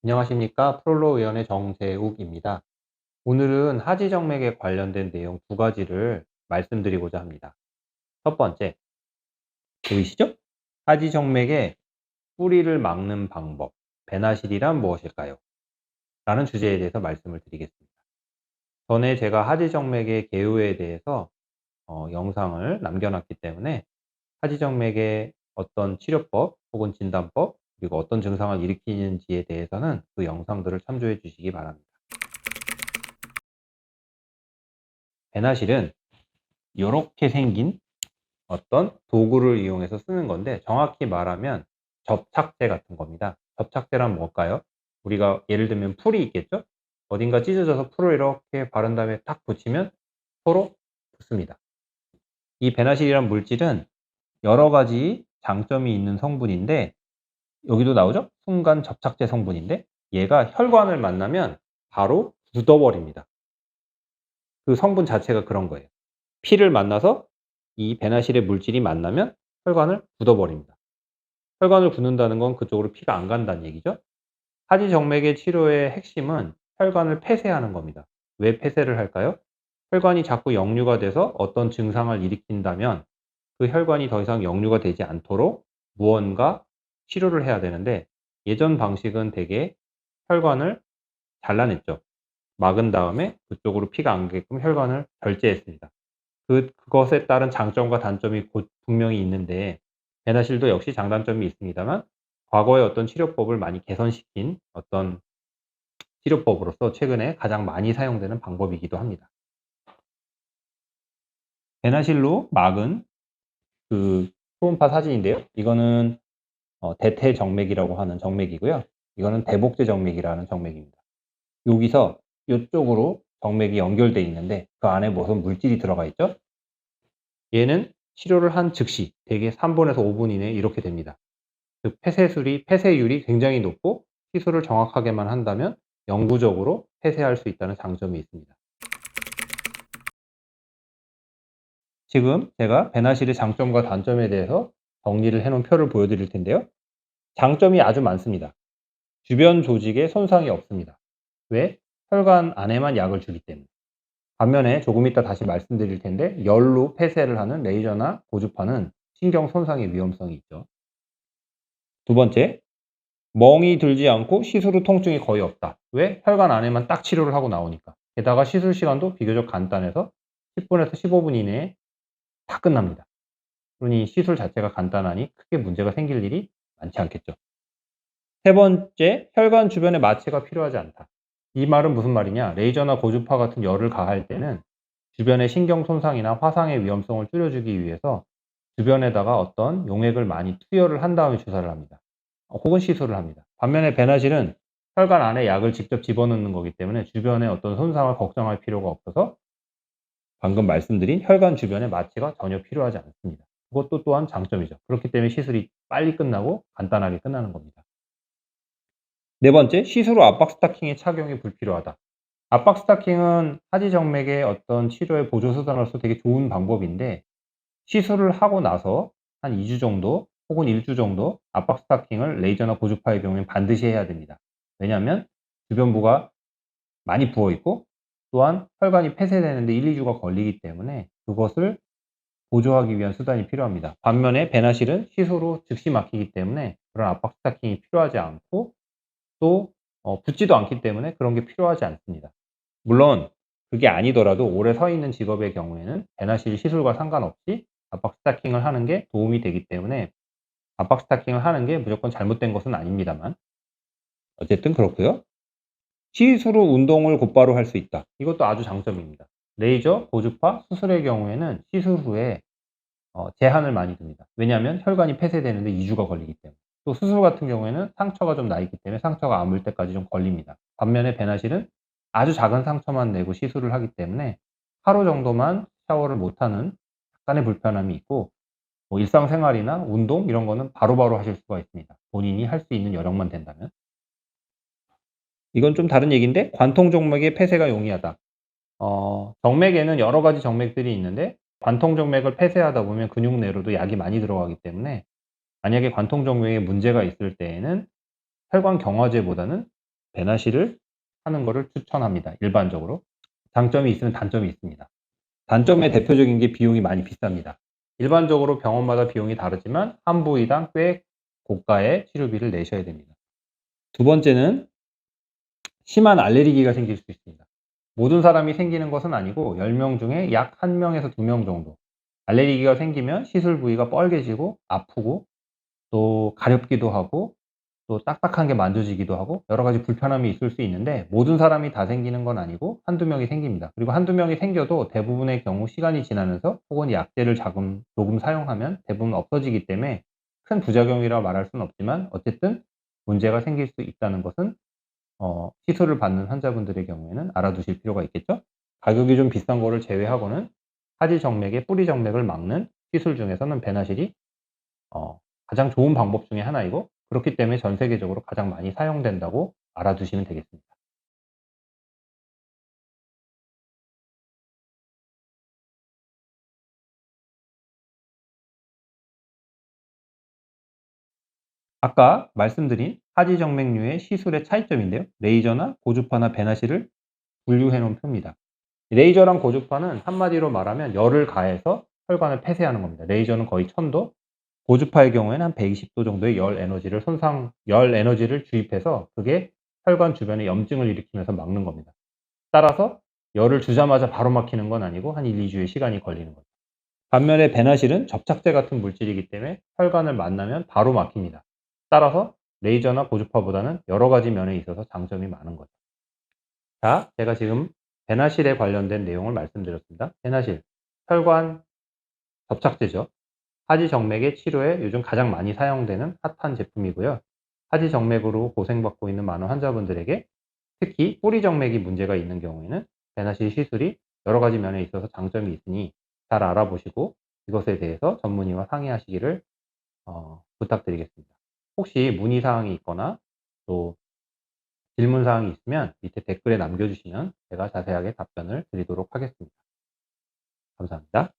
안녕하십니까. 프롤로 의원의 정재욱입니다. 오늘은 하지정맥에 관련된 내용 두 가지를 말씀드리고자 합니다. 첫 번째, 보이시죠? 하지정맥의 뿌리를 막는 방법, 배나실이란 무엇일까요? 라는 주제에 대해서 말씀을 드리겠습니다. 전에 제가 하지정맥의 개요에 대해서 영상을 남겨놨기 때문에 하지정맥의 어떤 치료법 혹은 진단법, 그리고 어떤 증상을 일으키는지에 대해서는 그 영상들을 참조해 주시기 바랍니다. 배나실은 이렇게 생긴 어떤 도구를 이용해서 쓰는 건데, 정확히 말하면 접착제 같은 겁니다. 접착제란 뭘까요? 우리가 예를 들면 풀이 있겠죠? 어딘가 찢어져서 풀을 이렇게 바른 다음에 딱 붙이면 서로 붙습니다. 이 베나실이란 물질은 여러 가지 장점이 있는 성분인데, 여기도 나오죠? 순간 접착제 성분인데, 얘가 혈관을 만나면 바로 굳어버립니다. 그 성분 자체가 그런 거예요. 피를 만나서 이 배나실의 물질이 만나면 혈관을 굳어버립니다. 혈관을 굳는다는 건 그쪽으로 피가 안 간다는 얘기죠. 하지정맥의 치료의 핵심은 혈관을 폐쇄하는 겁니다. 왜 폐쇄를 할까요? 혈관이 자꾸 역류가 돼서 어떤 증상을 일으킨다면 그 혈관이 더 이상 역류가 되지 않도록 무언가 치료를 해야 되는데, 예전 방식은 대개 혈관을 잘라냈죠. 막은 다음에 그쪽으로 피가 안 가게끔 혈관을 절제했습니다. 그것에 따른 장점과 단점이 곧 분명히 있는데, 베나실도 역시 장단점이 있습니다만 과거의 어떤 치료법을 많이 개선시킨 어떤 치료법으로서 최근에 가장 많이 사용되는 방법이기도 합니다. 베나실로 막은 그 초음파 사진인데요. 이거는 대퇴정맥이라고 하는 정맥이고요. 이거는 대복제 정맥이라는 정맥입니다. 여기서 이쪽으로 정맥이 연결되어 있는데 그 안에 무슨 물질이 들어가 있죠? 얘는 치료를 한 즉시 대개 3분에서 5분 이내에 이렇게 됩니다. 즉 폐쇄율이 굉장히 높고 시술을 정확하게만 한다면 영구적으로 폐쇄할 수 있다는 장점이 있습니다. 지금 제가 베나실의 장점과 단점에 대해서 정리를 해 놓은 표를 보여드릴 텐데요. 장점이 아주 많습니다. 주변 조직에 손상이 없습니다. 왜? 혈관 안에만 약을 주기 때문에. 반면에 조금 이따 다시 말씀드릴 텐데, 열로 폐쇄를 하는 레이저나 고주파는 신경 손상의 위험성이 있죠. 두 번째, 멍이 들지 않고 시술 후 통증이 거의 없다. 왜? 혈관 안에만 딱 치료를 하고 나오니까. 게다가 시술 시간도 비교적 간단해서 10분에서 15분 이내에 다 끝납니다. 그러니 시술 자체가 간단하니 크게 문제가 생길 일이 많지 않겠죠. 세 번째, 혈관 주변에 마취가 필요하지 않다. 이 말은 무슨 말이냐? 레이저나 고주파 같은 열을 가할 때는 주변의 신경 손상이나 화상의 위험성을 줄여주기 위해서 주변에다가 어떤 용액을 많이 투여를 한 다음에 주사를 합니다. 혹은 시술을 합니다. 반면에 베나실은 혈관 안에 약을 직접 집어넣는 거기 때문에 주변에 어떤 손상을 걱정할 필요가 없어서 방금 말씀드린 혈관 주변에 마취가 전혀 필요하지 않습니다. 그것도 또한 장점이죠. 그렇기 때문에 시술이 빨리 끝나고 간단하게 끝나는 겁니다. 네 번째, 시술 후 압박 스타킹의 착용이 불필요하다. 압박 스타킹은 하지정맥의 어떤 치료의 보조 수단으로서 되게 좋은 방법인데, 시술을 하고 나서 한 2주 정도 혹은 1주 정도 압박 스타킹을 레이저나 고주파의 경우에는 반드시 해야 됩니다. 왜냐하면 주변부가 많이 부어 있고 또한 혈관이 폐쇄되는데 1-2주가 걸리기 때문에 그것을 보조하기 위한 수단이 필요합니다. 반면에 베나실은 시술 후 즉시 막히기 때문에 그런 압박 스타킹이 필요하지 않고, 또 붓지도 않기 때문에 그런 게 필요하지 않습니다. 물론 그게 아니더라도 오래 서 있는 직업의 경우에는 베나실 시술과 상관없이 압박 스타킹을 하는 게 도움이 되기 때문에 압박 스타킹을 하는 게 무조건 잘못된 것은 아닙니다만, 어쨌든 그렇고요. 시술 후 운동을 곧바로 할 수 있다. 이것도 아주 장점입니다. 레이저, 고주파, 수술의 경우에는 시술 후에 제한을 많이 둡니다. 왜냐하면 혈관이 폐쇄되는데 2주가 걸리기 때문에. 또 수술 같은 경우에는 상처가 좀 나 있기 때문에 상처가 아물 때까지 좀 걸립니다. 반면에 베나실은 아주 작은 상처만 내고 시술을 하기 때문에 하루 정도만 샤워를 못하는 약간의 불편함이 있고, 뭐 일상생활이나 운동 이런 거는 바로바로 하실 수가 있습니다. 본인이 할 수 있는 여력만 된다면. 이건 좀 다른 얘기인데, 관통 정맥의 폐쇄가 용이하다. 정맥에는 여러 가지 정맥들이 있는데 관통 정맥을 폐쇄하다 보면 근육 내로도 약이 많이 들어가기 때문에 만약에 관통 정맥에 문제가 있을 때에는 혈관 경화제보다는 배나시를 하는 것을 추천합니다. 일반적으로. 장점이 있으면 단점이 있습니다. 단점의 대표적인 게 비용이 많이 비쌉니다. 일반적으로 병원마다 비용이 다르지만 한 부위당 꽤 고가의 치료비를 내셔야 됩니다. 두 번째는 심한 알레르기가 생길 수 있습니다. 모든 사람이 생기는 것은 아니고 10명 중에 약 1명에서 2명 정도 알레르기가 생기면 시술 부위가 뻘개지고 아프고 또 가렵기도 하고 또 딱딱한 게 만져지기도 하고 여러 가지 불편함이 있을 수 있는데 모든 사람이 다 생기는 건 아니고 한두 명이 생깁니다. 그리고 한두 명이 생겨도 대부분의 경우 시간이 지나면서 혹은 약제를 조금 사용하면 대부분 없어지기 때문에 큰 부작용이라 말할 수는 없지만 어쨌든 문제가 생길 수 있다는 것은 시술을 받는 환자분들의 경우에는 알아두실 필요가 있겠죠. 가격이 좀 비싼 거를 제외하고는 하지 정맥의 뿌리 정맥을 막는 시술 중에서는 배나실이 가장 좋은 방법 중에 하나이고 그렇기 때문에 전 세계적으로 가장 많이 사용된다고 알아두시면 되겠습니다. 아까 말씀드린 하지 정맥류의 시술의 차이점인데요. 레이저나 고주파나 배나실을 분류해 놓은 표입니다. 레이저랑 고주파는 한마디로 말하면 열을 가해서 혈관을 폐쇄하는 겁니다. 레이저는 거의 1000도, 고주파의 경우에는 한 120도 정도의 열 에너지를 주입해서 그게 혈관 주변에 염증을 일으키면서 막는 겁니다. 따라서 열을 주자마자 바로 막히는 건 아니고 한 1-2주의 시간이 걸리는 거죠. 반면에 배나실은 접착제 같은 물질이기 때문에 혈관을 만나면 바로 막힙니다. 따라서 레이저나 고주파보다는 여러 가지 면에 있어서 장점이 많은 거죠. 자, 제가 지금 배나실에 관련된 내용을 말씀드렸습니다. 배나실, 혈관 접착제죠. 하지 정맥의 치료에 요즘 가장 많이 사용되는 핫한 제품이고요. 하지 정맥으로 고생받고 있는 많은 환자분들에게 특히 뿌리 정맥이 문제가 있는 경우에는 배나실 시술이 여러 가지 면에 있어서 장점이 있으니 잘 알아보시고 이것에 대해서 전문의와 상의하시기를 부탁드리겠습니다. 혹시 문의 사항이 있거나 또 질문 사항이 있으면 밑에 댓글에 남겨주시면 제가 자세하게 답변을 드리도록 하겠습니다. 감사합니다.